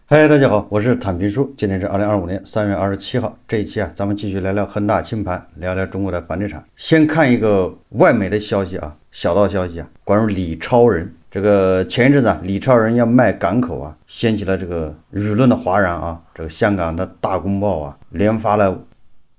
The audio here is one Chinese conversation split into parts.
嗨，大家好，我是坦平叔。今天是2025年3月27号，这一期咱们继续聊聊恒大清盘，聊聊中国的房地产。先看一个外媒的消息小道消息关于李超人。这个前一阵子李超人要卖港口掀起了这个舆论的哗然这个香港的大公报连发了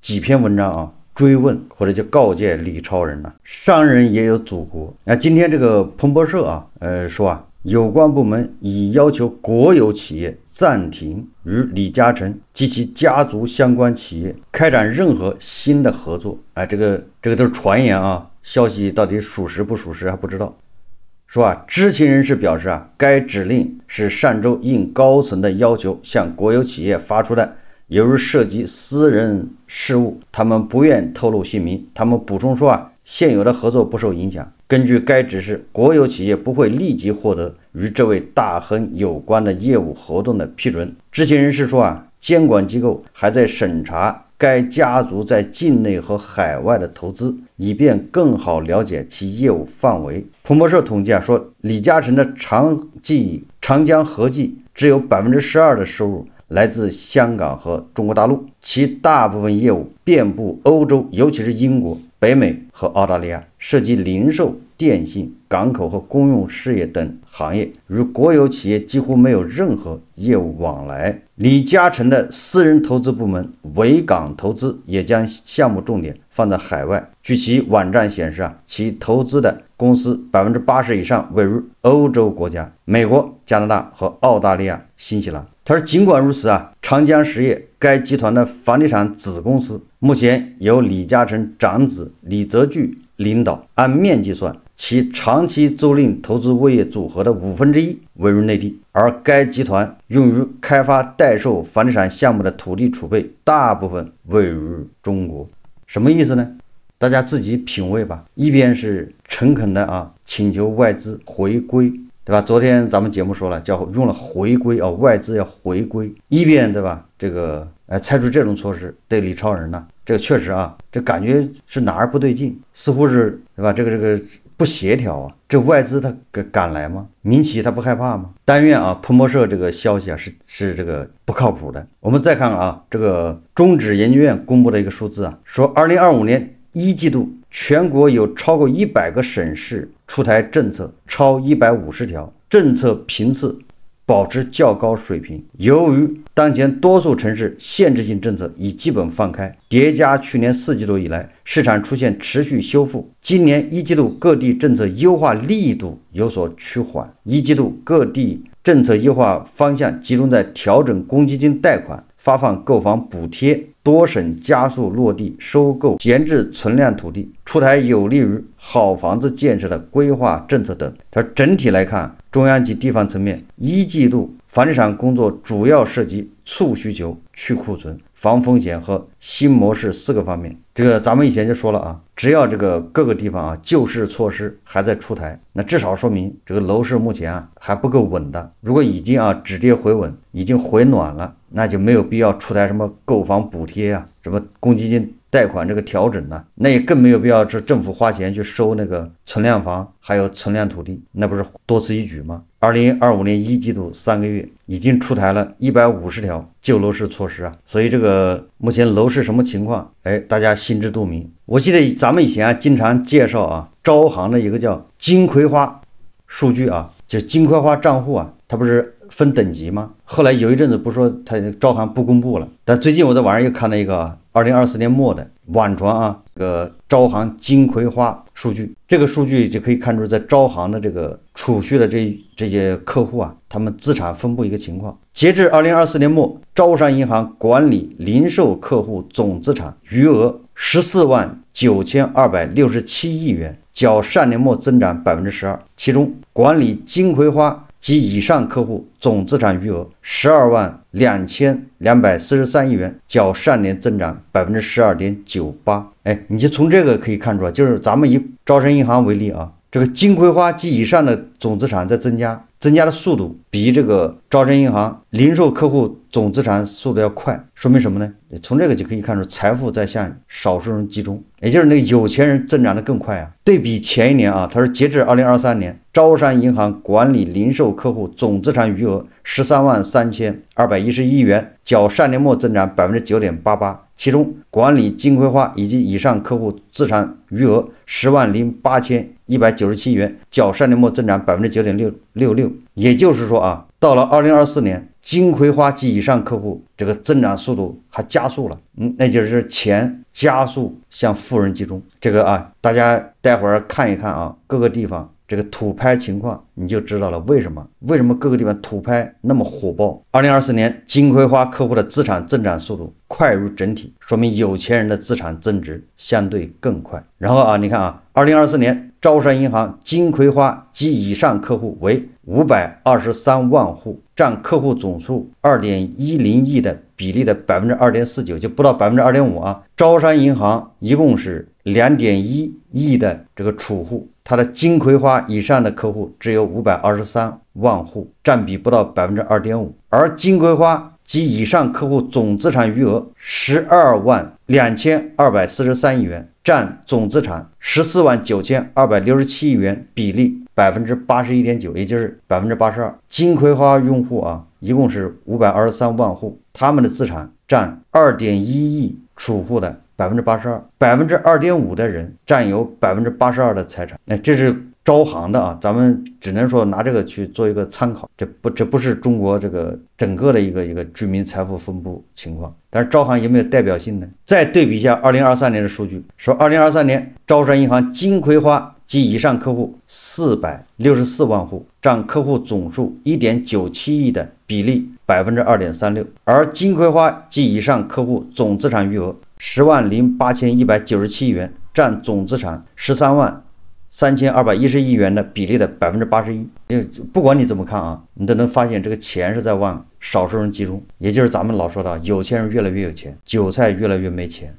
几篇文章追问或者就告诫李超人商人也有祖国。今天这个彭博社说有关部门已要求国有企业暂停与李嘉诚及其家族相关企业开展任何新的合作。这个都是传言消息到底属实不属实还不知道。说知情人士表示该指令是上周应高层的要求向国有企业发出的，由于涉及私人事务，他们不愿透露姓名。他们补充说现有的合作不受影响。根据该指示，国有企业不会立即获得与这位大亨有关的业务活动的批准。知情人士说监管机构还在审查该家族在境内和海外的投资，以便更好了解其业务范围。彭博社统计说，李嘉诚的长江合计只有 12% 的收入来自香港和中国大陆，其大部分业务遍布欧洲，尤其是英国、北美和澳大利亚，涉及零售、电信、港口和公用事业等行业，与国有企业几乎没有任何业务往来。李嘉诚的私人投资部门维港投资也将项目重点放在海外。据其网站显示其投资的公司 80% 以上位于欧洲国家，美国、加拿大和澳大利亚、新西兰。他说，尽管如此长江实业该集团的房地产子公司目前由李嘉诚长子李泽钜领导，按面积算，其长期租赁投资物业组合的1/5位于内地，而该集团用于开发待售房地产项目的土地储备大部分位于中国。什么意思呢？大家自己品味吧。一边是诚恳的请求外资回归，对吧？昨天咱们节目说了，用了回归外资要回归。一边对吧？这个采取这种措施对李超人这个确实这感觉是哪儿不对劲，似乎是对吧？这个不协调这外资他敢来吗？民企他不害怕吗？但愿彭博社这个消息是这个不靠谱的。我们再看这个中指研究院公布的一个数字说2025年1季度全国有超过100个省市出台政策，超150条，政策频次保持较高水平。由于当前多数城市限制性政策已基本放开，叠加去年4季度以来市场出现持续修复，今年1季度各地政策优化力度有所趋缓。1季度各地政策优化方向集中在调整公积金贷款、发放购房补贴，多省加速落地收购闲置存量土地，出台有利于好房子建设的规划政策等。它整体来看，中央及地方层面1季度房地产工作主要涉及促需求、去库存、防风险和新模式4个方面。这个咱们以前就说了只要这个各个地方救市措施还在出台，那至少说明这个楼市目前还不够稳的。如果已经止跌回稳，已经回暖了，那就没有必要出台什么购房补贴什么公积金贷款这个调整那也更没有必要是政府花钱去收那个存量房还有存量土地，那不是多此一举吗？2025年1季度3个月已经出台了150条救楼市措施所以这个目前楼市什么情况大家心知肚明。我记得咱们以前经常介绍招行的一个叫金葵花数据就是金葵花账户它不是分等级吗？后来有一阵子不说它招行不公布了，但最近我在网上又看了一个2024年末的网传这个招行金葵花数据。这个数据就可以看出在招行的这个储蓄的这些客户他们资产分布一个情况。截至2024年末，招商银行管理零售客户总资产余额149267亿元，较上年末增长 12%， 其中管理金葵花及以上客户总资产余额122243亿元，较上年增长 12.98%。你就从这个可以看出来，就是咱们以招商银行为例这个金葵花及以上的总资产在增加增加的速度比这个招商银行零售客户总资产速度要快，说明什么呢？从这个就可以看出财富在向少数人集中，也就是那个有钱人增长的更快啊。对比前一年啊，他说截至2023年，招商银行管理零售客户总资产余额133211亿元，较上年末增长 9.88%。其中，管理金葵花以及以上客户资产余额108197亿元，较上年末增长 9.66%。也就是说啊，到了2024年，金葵花及以上客户这个增长速度还加速了，那就是钱加速向富人集中。这个啊，大家待会儿看一看啊，各个地方这个土拍情况，你就知道了为什么各个地方土拍那么火爆。2024年金葵花客户的资产增长速度快如整体，说明有钱人的资产增值相对更快。然后啊，你看啊，2024年招商银行金葵花及以上客户为523万户，占客户总数 2.10 亿的比例的 2.49%， 就不到 2.5% 啊。招商银行一共是 2.1 亿的这个储户，它的金葵花以上的客户只有523万户，占比不到 2.5%， 而金葵花及以上客户总资产余额12.2243亿元，占总资产14.9267亿元，比例 81.9%， 也就是 82%。金葵花用户啊，一共是523万户，他们的资产占 2.1 亿储户的 82%，2.5% 的人占有 82% 的财产。那这是招行的啊，咱们只能说拿这个去做一个参考，这不是中国这个整个的一个居民财富分布情况。但是招行有没有代表性呢？再对比一下2023年的数据，说2023年招商银行金葵花及以上客户464万户，占客户总数 1.97 亿的比例 2.36%， 而金葵花及以上客户总资产余额108197亿元，占总资产133210亿元的比例的 81%。 不管你怎么看啊，你都能发现这个钱是在往少数人集中，也就是咱们老说的有钱人越来越有钱，韭菜越来越没钱。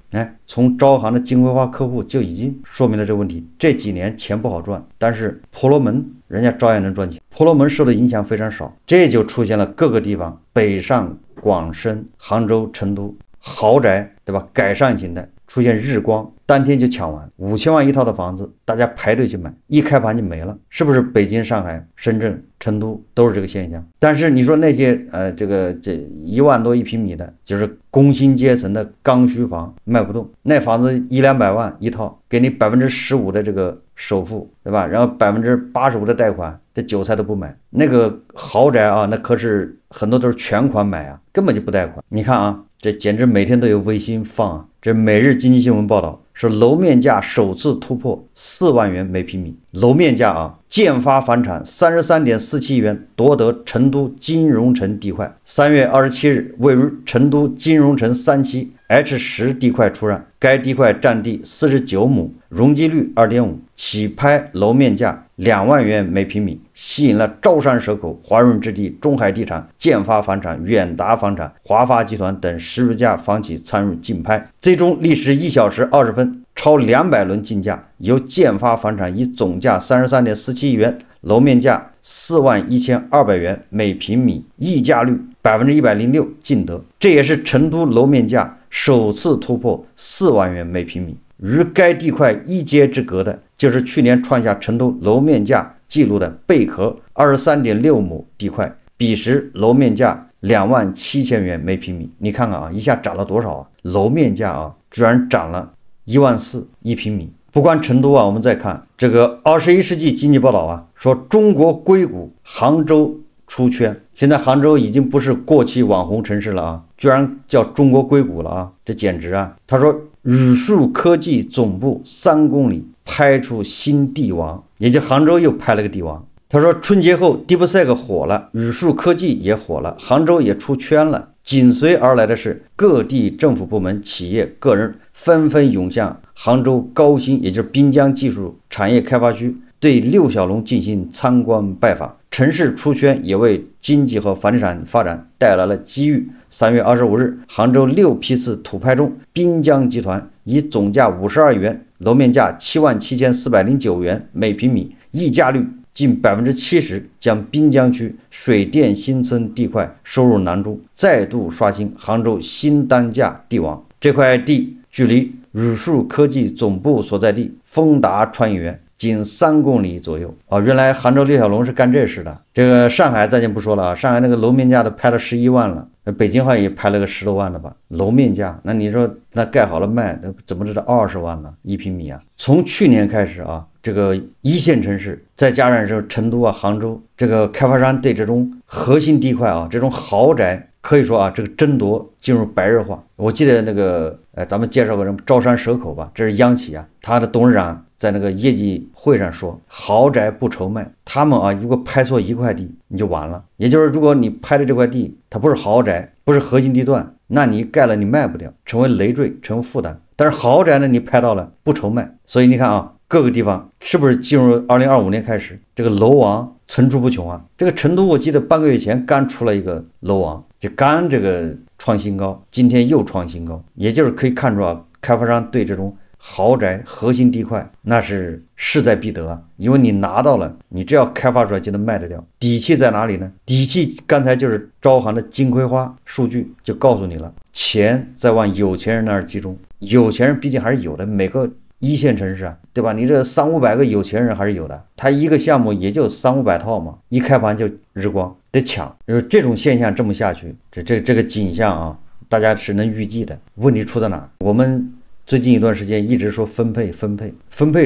从招行的金葵花客户就已经说明了这个问题。这几年钱不好赚，但是婆罗门人家照样能赚钱，婆罗门受的影响非常少，这就出现了各个地方北上广深、杭州、成都豪宅，对吧？改善型的出现日光，当天就抢完，5000万一套的房子，大家排队去买，一开盘就没了，是不是？北京、上海、深圳、成都都是这个现象。但是你说那些这1万多1平米的，就是工薪阶层的刚需房卖不动，那房子100-200万一套，给你 15% 的这个首付，对吧？然后 85% 的贷款，这韭菜都不买。那个豪宅啊，那可是很多都是全款买啊，根本就不贷款。你看啊，这简直每天都有微信放啊。这每日经济新闻报道说，楼面价首次突破4万元每平米。楼面价啊，建发房产33.47亿元夺得成都金融城地块。3月27日，位于成都金融城3期 H10 地块出让，该地块占地49亩，容积率 2.5%， 起拍楼面价2万元每平米，吸引了招商蛇口、华润置地、中海地产、建发房产、远达房产、华发集团等10余家房企参与竞拍。最终历时1小时20分，超200轮竞价，由建发房产以总价33.47亿元，楼面价41200元每平米，溢价率 106% 竞得。这也是成都楼面价首次突破4万元每平米。与该地块一街之隔的就是去年创下成都楼面价纪录的贝壳23.6亩地块，彼时楼面价27000元每平米。你看看啊，一下涨了多少啊？楼面价啊，居然涨了14000一平米。不光成都啊，我们再看这个21世纪经济报道啊，说中国硅谷杭州出圈。现在杭州已经不是过气网红城市了啊，居然叫中国硅谷了啊，这简直啊！他说宇树科技总部3公里拍出新帝王，也就杭州又拍了个帝王。他说春节后 DeepSeek 火了，宇树科技也火了，杭州也出圈了。紧随而来的是各地政府部门、企业、个人纷纷涌向杭州高新，也就是滨江技术产业开发区，对六小龙进行参观拜访。城市出圈也为经济和房地产发展带来了机遇。3月25日，杭州6批次土拍中，滨江集团以总价52元，楼面价77409元每平米，溢价率近70%将滨江区水电新村地块收入囊中，再度刷新杭州新单价地王。这块地距离宇树科技总部所在地丰达创意园仅3公里左右啊！原来杭州李小龙是干这事的。这个上海咱就不说了啊，上海那个楼面价都拍了11万了，北京好像也拍了个10多万了吧？楼面价，那你说那盖好了卖，怎么知道20万呢？1平米啊！从去年开始啊，这个一线城市，再加上这成都啊、杭州，这个开发商对这种核心地块啊，这种豪宅，可以说啊，这个争夺进入白热化。我记得那个咱们介绍过什么招山蛇口吧，这是央企啊，他的董事长在那个业绩会上说，豪宅不愁卖，他们啊，如果拍错一块地，你就完了。也就是如果你拍的这块地，它不是豪宅，不是核心地段，那你盖了你卖不掉，成为累赘，成为负担。但是豪宅呢，你拍到了，不愁卖。所以你看啊，各个地方是不是进入2025年开始，这个楼王层出不穷啊？这个成都我记得半个月前刚出了一个楼王，就刚这个创新高，今天又创新高，也就是可以看出啊，开发商对这种豪宅核心地块那是势在必得啊，因为你拿到了，你只要开发出来就能卖得掉。底气在哪里呢？底气刚才就是招行的金葵花数据就告诉你了，钱在往有钱人那儿集中，有钱人毕竟还是有的，每个一线城市啊，对吧？你这300-500个有钱人还是有的，他一个项目也就300-500套嘛，一开盘就日光，得抢。就是这种现象这么下去，这个景象啊，大家是能预计的。问题出在哪？我们最近一段时间一直说分配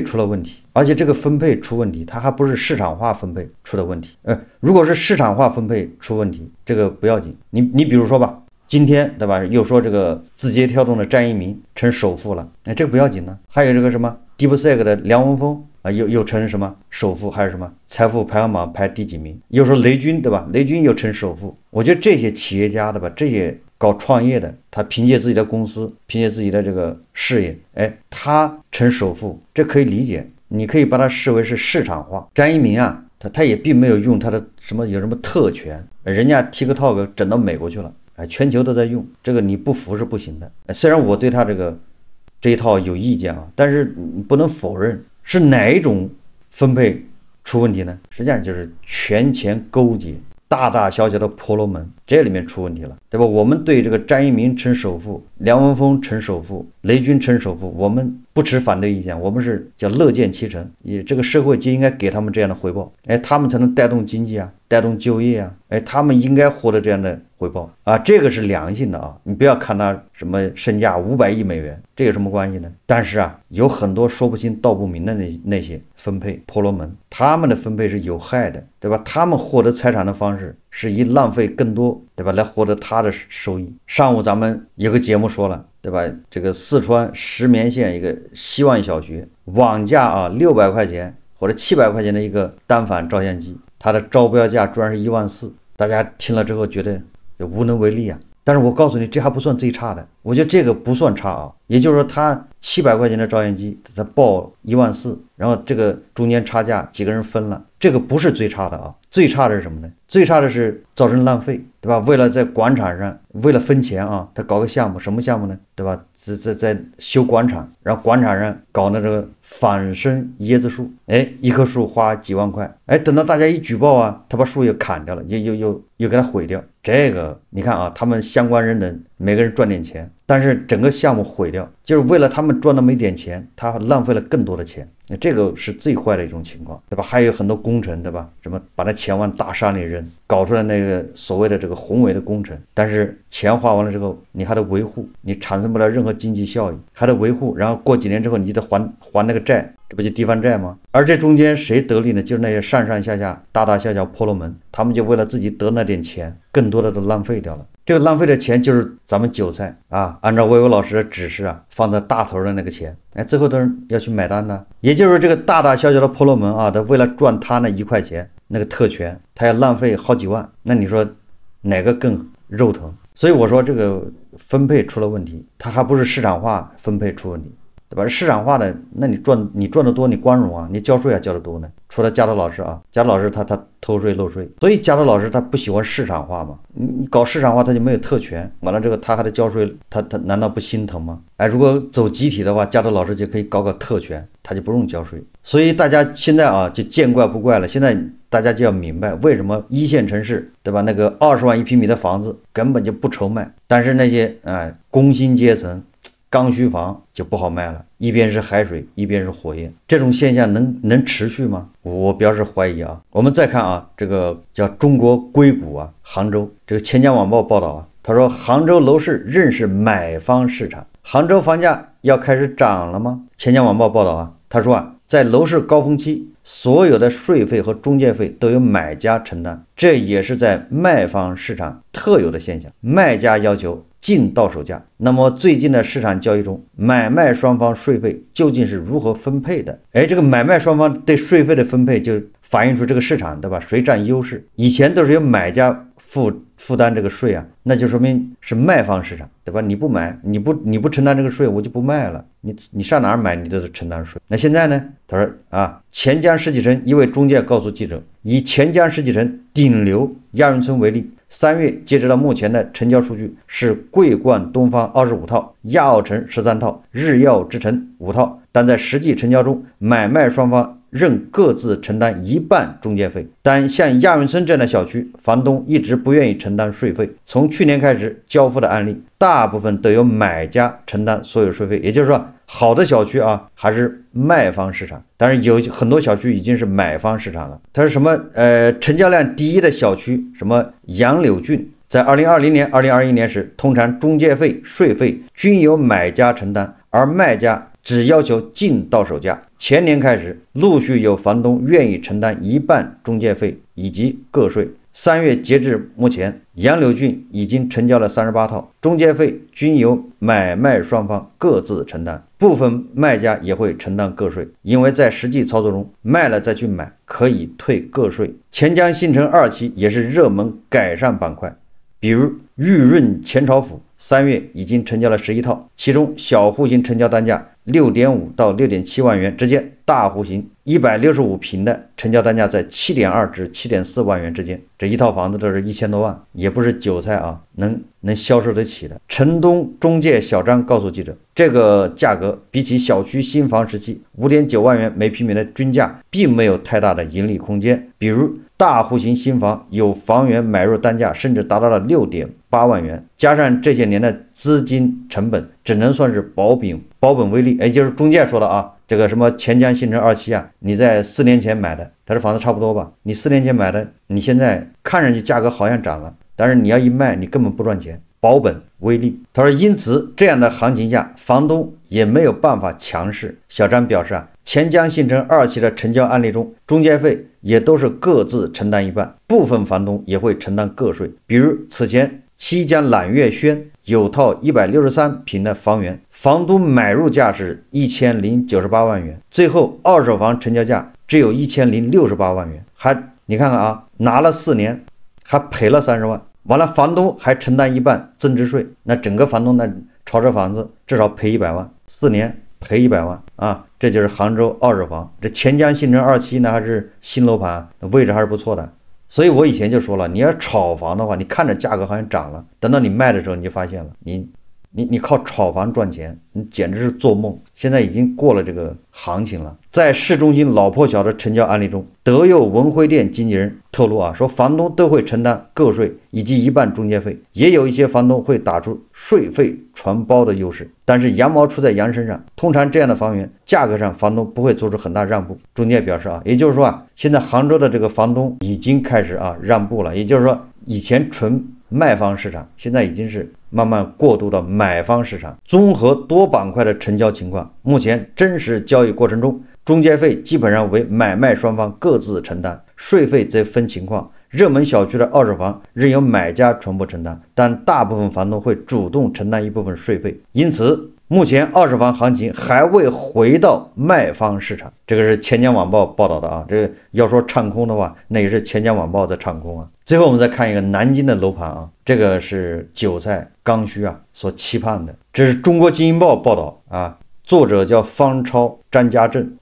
出了问题，而且这个分配出问题，它还不是市场化分配出的问题。如果是市场化分配出问题，这个不要紧。你比如说吧，今天对吧，又说这个字节跳动的张一鸣成首富了，这个不要紧呢。还有这个什么 DeepSeek 的梁文峰啊，又成什么首富，还是什么财富排行榜排第几名？又说雷军对吧？雷军又成首富。我觉得这些企业家对吧，这些搞创业的，他凭借自己的公司，凭借自己的这个事业，他成首富，这可以理解，你可以把它视为是市场化。张一鸣啊，他也并没有用他的有什么特权，人家 TikTok 整到美国去了，全球都在用，这个你不服是不行的。虽然我对他这一套有意见啊，但是你不能否认是哪一种分配出问题呢？实际上就是权钱勾结，大大小小的婆罗门，这里面出问题了，对吧？我们对这个张一鸣成首富，梁文峰成首富，雷军成首富，我们不持反对意见，我们是叫乐见其成，也这个社会就应该给他们这样的回报，他们才能带动经济啊，带动就业啊，他们应该获得这样的回报啊，这个是良性的啊，你不要看他什么身价500亿美元，这有什么关系呢？但是啊，有很多说不清道不明的那些分配婆罗门，他们的分配是有害的，对吧？他们获得财产的方式是以浪费更多，对吧，来获得他的收益。上午咱们有个节目说了，对吧？这个四川石棉县一个希望小学网价啊600块钱或者700块钱的一个单反照相机，它的招标价居然是14000，大家听了之后觉得就无能为力啊。但是我告诉你，这还不算最差的，我觉得这个不算差啊。也就是说，他700块钱的照相机，他报14000，然后这个中间差价几个人分了，这个不是最差的啊。最差的是什么呢？最差的是造成浪费，对吧？为了在广场上，为了分钱啊，他搞个项目，什么项目呢？对吧？在修广场，然后广场上搞那个仿生椰子树，一棵树花几万块，等到大家一举报啊，他把树又砍掉了，又给他毁掉。这个你看啊，他们相关人等每个人赚点钱，但是整个项目毁掉，就是为了他们赚那么一点钱，他浪费了更多的钱。这个是最坏的一种情况，对吧？还有很多工程，对吧？什么把那钱往大山里扔，搞出来那个所谓的这个宏伟的工程，但是钱花完了之后，你还得维护，你产生不了任何经济效益，还得维护，然后过几年之后，你就得还那个债，这不就地方债吗？而这中间谁得利呢？就是那些上上下下、大大小小婆罗门，他们就为了自己得那点钱，更多的都浪费掉了。这个浪费的钱就是咱们韭菜啊，按照薇薇老师的指示啊，放在大头的那个钱，最后都是要去买单的。也就是这个大大小小的婆罗门啊，他为了赚他那1块钱那个特权，他要浪费好几万，那你说哪个更肉疼？所以我说这个分配出了问题，它还不是市场化分配出问题，对吧？市场化的，那你赚得多，你光荣啊，你交税还交得多呢。除了加德老师啊，加德老师他偷税漏税，所以加德老师他不喜欢市场化嘛。你搞市场化他就没有特权，完了这个他还得交税，他难道不心疼吗？如果走集体的话，加德老师就可以搞特权，他就不用交税。所以大家现在啊就见怪不怪了，现在大家就要明白为什么一线城市，对吧？那个20万1平米的房子根本就不愁卖，但是那些工薪阶层刚需房就不好卖了，一边是海水，一边是火焰，这种现象能持续吗？我表示怀疑啊。我们再看啊，这个叫中国硅谷啊，杭州，这个钱江晚报报道啊，他说杭州楼市仍是买方市场，杭州房价要开始涨了吗？钱江晚报报道啊，他说啊，在楼市高峰期，所有的税费和中介费都由买家承担，这也是在卖方市场特有的现象。卖家要求净到手价。那么最近的市场交易中，买卖双方税费究竟是如何分配的？这个买卖双方对税费的分配就反映出这个市场，对吧？谁占优势？以前都是由买家负担这个税啊，那就说明是卖方市场，对吧？你不买，你不承担这个税，我就不卖了。你上哪儿买，你都是承担税。那现在呢？他说啊，钱江世纪城一位中介告诉记者，以钱江世纪城顶流亚运村为例，3月截止到目前的成交数据是桂冠东方25套，亚奥城13套，日耀之城5套，但在实际成交中，买卖双方仍各自承担一半中介费，但像亚运村这样的小区，房东一直不愿意承担税费。从去年开始交付的案例，大部分都由买家承担所有税费，也就是说，好的小区啊还是卖方市场，但是有很多小区已经是买方市场了。它是什么？成交量第一的小区，什么杨柳郡，在2020年、2021年时，通常中介费、税费均由买家承担，而卖家只要求净到手价。前年开始，陆续有房东愿意承担一半中介费以及个税。3月截至目前，杨柳郡已经成交了38套，中介费均由买卖双方各自承担，部分卖家也会承担个税，因为在实际操作中，卖了再去买可以退个税。钱江新城2期也是热门改善板块，比如玉润前朝府3月已经成交了11套，其中小户型成交单价6.5到6.7万元之间，大户型165平的成交单价在7.2至7.4万元之间。这一套房子都是1000多万，也不是韭菜啊，能销售得起的。城东中介小张告诉记者，这个价格比起小区新房时期5.9万元每平米的均价，并没有太大的盈利空间。比如大户型新房有房源买入单价甚至达到了6.8万元，加上这些年的资金成本，只能算是保本微利。也就是中介说的啊，这个什么钱江新城2期啊，你在4年前买的，它这房子差不多吧？你4年前买的，你现在看上去价格好像涨了，但是你要一卖，你根本不赚钱，保本微利。他说，因此这样的行情下，房东也没有办法强势。小张表示啊，钱江新城2期的成交案例中，中介费也都是各自承担一半，部分房东也会承担个税。比如此前西江揽月轩有套163平的房源，房东买入价是1098万元，最后二手房成交价只有1068万元，你看看啊，拿了4年还赔了30万，完了房东还承担一半增值税，那整个房东呢炒这房子至少赔100万，4年赔100万啊！这就是杭州二手房。这钱江新城2期呢还是新楼盘，位置还是不错的。所以我以前就说了，你要炒房的话，你看着价格好像涨了，等到你卖的时候你就发现了，你靠炒房赚钱，你简直是做梦。现在已经过了这个行情了。在市中心老破小的成交案例中，德佑文辉店经纪人透露啊，说房东都会承担个税以及一半中介费，也有一些房东会打出税费全包的优势，但是羊毛出在羊身上，通常这样的房源价格上房东不会做出很大让步。中介表示啊，也就是说啊，现在杭州的这个房东已经开始让步了，也就是说以前纯卖方市场，现在已经是慢慢过渡到买方市场。综合多板块的成交情况，目前真实交易过程中，中介费基本上为买卖双方各自承担，税费则分情况。热门小区的二手房仍由买家全部承担，但大部分房东会主动承担一部分税费。因此目前二手房行情还未回到卖方市场。这个是钱江晚报报道的啊，这个要说唱空的话，那也是钱江晚报在唱空啊。最后我们再看一个南京的楼盘啊，这个是韭菜刚需所期盼的。这是中国经营报报道啊，作者叫方超、张家正，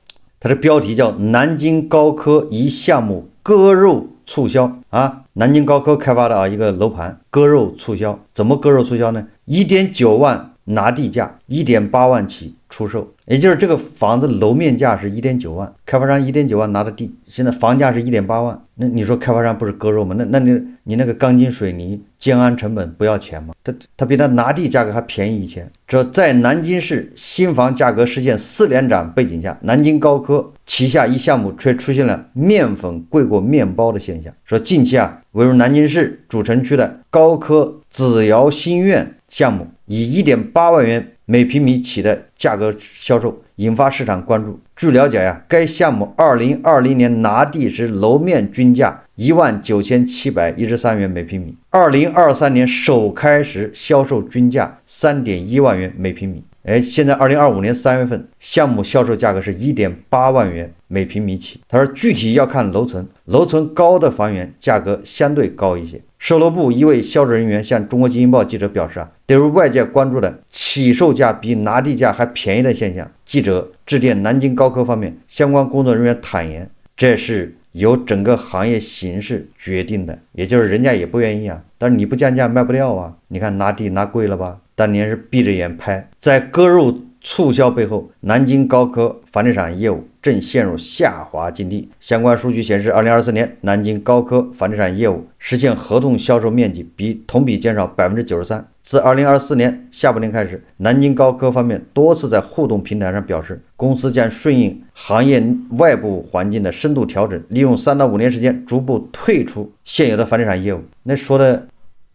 他的标题叫南京高科一项目割肉促销啊，南京高科开发的一个楼盘割肉促销。怎么割肉促销呢？1.9万拿地价1.8万起出售，也就是这个房子楼面价是1.9万，开发商1.9万拿的地，现在房价是1.8万，那你说开发商不是割肉吗？那你那个钢筋水泥建安成本不要钱吗？他比他拿地价格还便宜1000。这在南京市新房价格实现4连涨背景下，南京高科旗下一项目却出现了面粉贵过面包的现象。说近期位于南京市主城区的高科紫瑶新苑项目以1.8万元每平米起的价格销售，引发市场关注。据了解该项目2020年拿地时楼面均价19713元每平米，2023年首开时销售均价3.1万元每平米。现在2025年3月份项目销售价格是1.8万元每平米起。他说具体要看楼层，楼层高的房源价格相对高一些。售楼部一位销售人员向中国经济报记者表示对于外界关注的起售价比拿地价还便宜的现象，记者致电南京高科方面相关工作人员坦言，这是由整个行业形势决定的，也就是人家也不愿意但是你不降价卖不掉你看拿地拿贵了吧，当年是闭着眼拍。在割肉促销背后，南京高科房地产业务正陷入下滑境地。相关数据显示，2024年南京高科房地产业务实现合同销售面积比同比减少 93%。自2024年下半年开始，南京高科方面多次在互动平台上表示，公司将顺应行业外部环境的深度调整，利用3到5年时间逐步退出现有的房地产业务。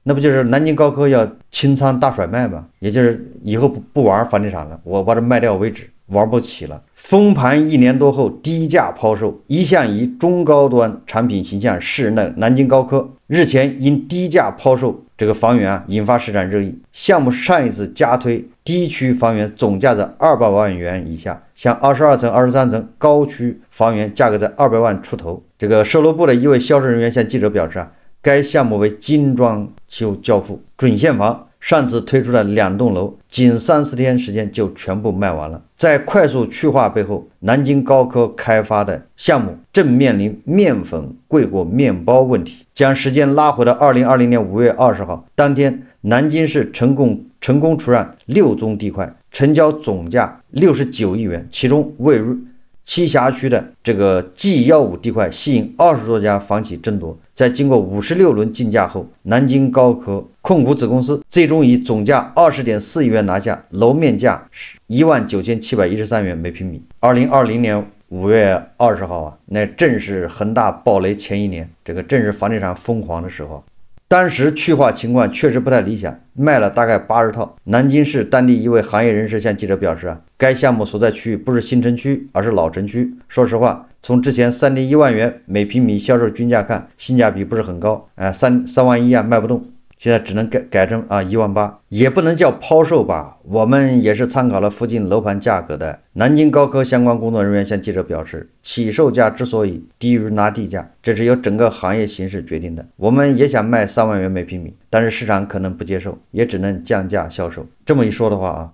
那不就是南京高科要清仓大甩卖吗？也就是以后不玩房地产了，我把这卖掉为止，玩不起了。封盘1年多后低价抛售，一向以中高端产品形象示人的南京高科日前因低价抛售这个房源引发市场热议。项目上一次加推低区房源总价在200万元以下，像22层、23层高区房源价格在200万出头。这个售楼部的一位销售人员向记者表示该项目为精装修交付，准现房上次推出的2栋楼仅3-4天时间就全部卖完了。在快速去化背后，南京高科开发的项目正面临面粉贵过面包问题。将时间拉回到2020年5月20号，当天南京市成功出让6宗地块，成交总价69亿元，其中位于栖霞区的这个 G15 地块吸引20多家房企争夺。在经过56轮竞价后，南京高科控股子公司最终以总价20.4亿元拿下，楼面价19713元每平米。2020年5月20号那正是恒大暴雷前一年，这个正是房地产疯狂的时候。当时去化情况确实不太理想，卖了大概80套。南京市当地一位行业人士向记者表示该项目所在区域不是新城区，而是老城区。说实话，从之前3.1万元每平米销售均价看，性价比不是很高，3万1卖不动。现在只能改成1万8，也不能叫抛售吧。我们也是参考了附近楼盘价格的。南京高科相关工作人员向记者表示，起售价之所以低于拿地价，这是由整个行业形势决定的。我们也想卖3万元每平米，但是市场可能不接受，也只能降价销售。这么一说的话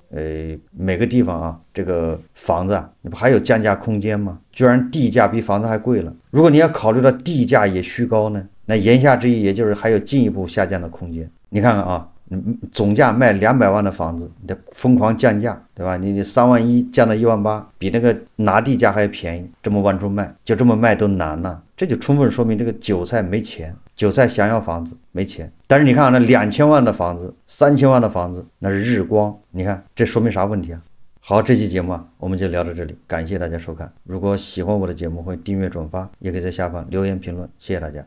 每个地方这个房子你不还有降价空间吗？居然地价比房子还贵了。如果你要考虑到地价也虚高呢，那言下之意也就是还有进一步下降的空间。你看看总价卖200万的房子，你得疯狂降价，对吧？你3万1降到1万8，比那个拿地价还便宜，这么往出卖，就这么卖都难了。这就充分说明这个韭菜没钱，韭菜想要房子没钱。但是你看那2000万的房子、3000万的房子，那是日光。你看这说明啥问题好，这期节目我们就聊到这里，感谢大家收看。如果喜欢我的节目，会订阅转发，也可以在下方留言评论，谢谢大家。